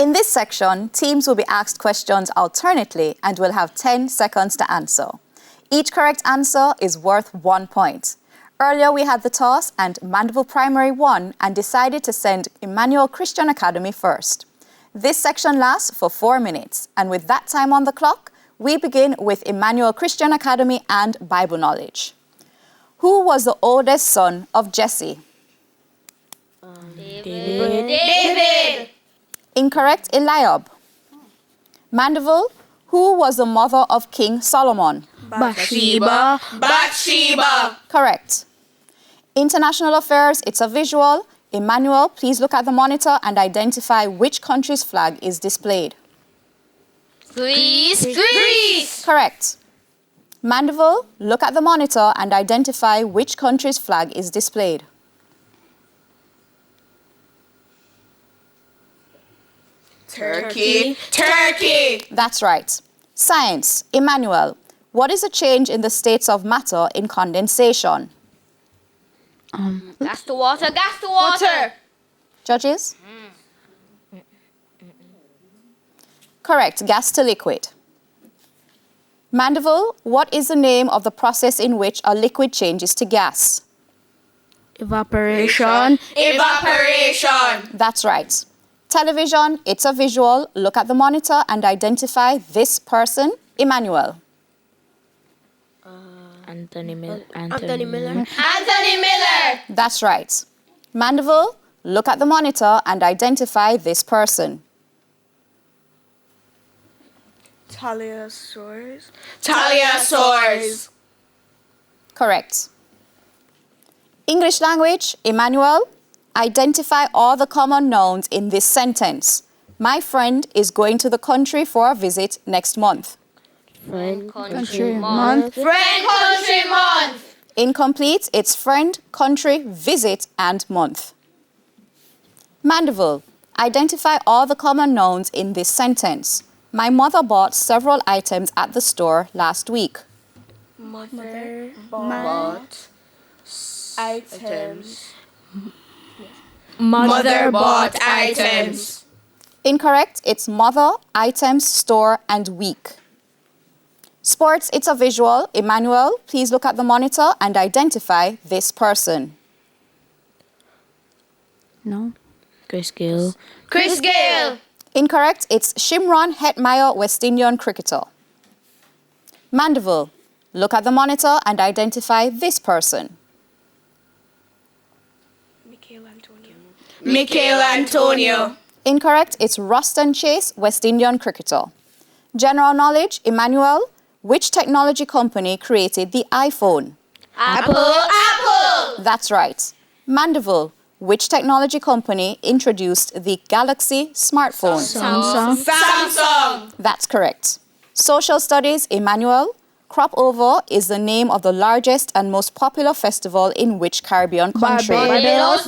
In this section, teams will be asked questions alternately and will have 10 seconds to answer. Each correct answer is worth 1 point. Earlier we had the toss and Mandeville Primary won and decided to send Emmanuel Christian Academy first. This section lasts for 4 minutes, and with that time on the clock, we begin with Emmanuel Christian Academy and Bible knowledge. Who was the oldest son of Jesse? David. Incorrect, Eliab. Mandeville, who was the mother of King Solomon? Bathsheba. Correct. International affairs, it's a visual. Emmanuel, please look at the monitor and identify which country's flag is displayed. Greece. Correct. Mandeville, look at the monitor and identify which country's flag is displayed. Turkey. That's right. Science, Emmanuel, what is a change in the states of matter in condensation? Gas to water. Judges? Correct, gas to liquid. Mandeville, what is the name of the process in which a liquid changes to gas? Evaporation. That's right. Television, it's a visual. Look at the monitor and identify this person, Emmanuel. Anthony Miller. That's right. Mandeville, look at the monitor and identify this person. Taliosaurus. Correct. English language, Emmanuel, identify all the common nouns in this sentence. My friend is going to the country for a visit next month. Friend, Country month. Incomplete, it's friend, country, visit, and month. Mandeville, identify all the common nouns in this sentence. My mother bought several items at the store last week. Mother bought items. Mother bought items. Incorrect, it's mother, items, store, and week. Sports, it's a visual. Emmanuel, please look at the monitor and identify this person. No. Chris Gill. Incorrect, it's Shimron Hetmeyer, West Indian cricketer. Mandeville, look at the monitor and identify this person. Michael Antonio. Incorrect, it's Ruston Chase, West Indian cricketer. General knowledge, Emmanuel, which technology company created the iPhone? Apple. That's right. Mandeville, which technology company introduced the Galaxy smartphone? Samsung. That's correct. Social studies, Emmanuel, Crop Over is the name of the largest and most popular festival in which Caribbean country? Barbados.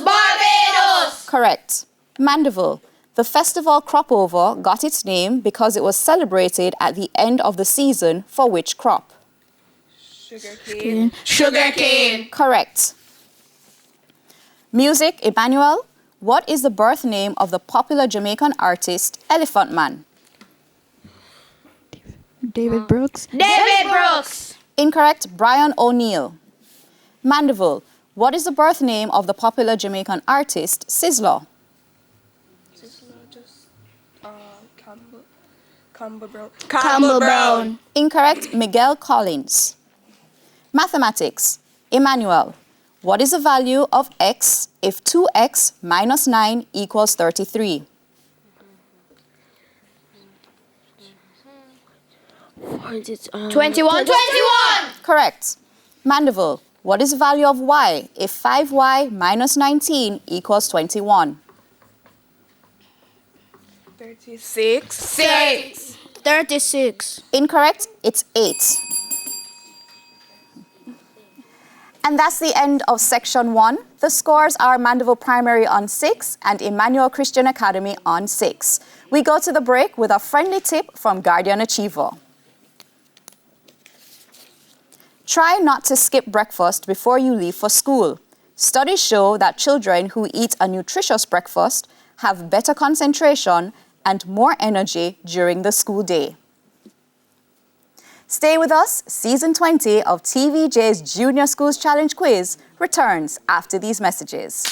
Correct. Mandeville, the festival Crop Over got its name because it was celebrated at the end of the season for which crop? Sugarcane. Correct. Music, Emmanuel, what is the birth name of the popular Jamaican artist Elephant Man? David Brooks. Incorrect, Brian O'Neill. Mandeville, what is the birth name of the popular Jamaican artist Sizzler? Campbell Brown. Incorrect, Miguel Collins. Mathematics, Emmanuel, what is the value of x if 2x minus 9 equals 33? 21. Correct. Mandeville, what is the value of y if 5y minus 19 equals 21? 36. Incorrect, it's 8. And that's the end of section 1. The scores are Mandeville Primary on 6 and Emmanuel Christian Academy on 6. We go to the break with a friendly tip from Guardian Achiever. Try not to skip breakfast before you leave for school. Studies show that children who eat a nutritious breakfast have better concentration and more energy during the school day. Stay with us. Season 20 of TVJ's Junior Schools Challenge Quiz returns after these messages.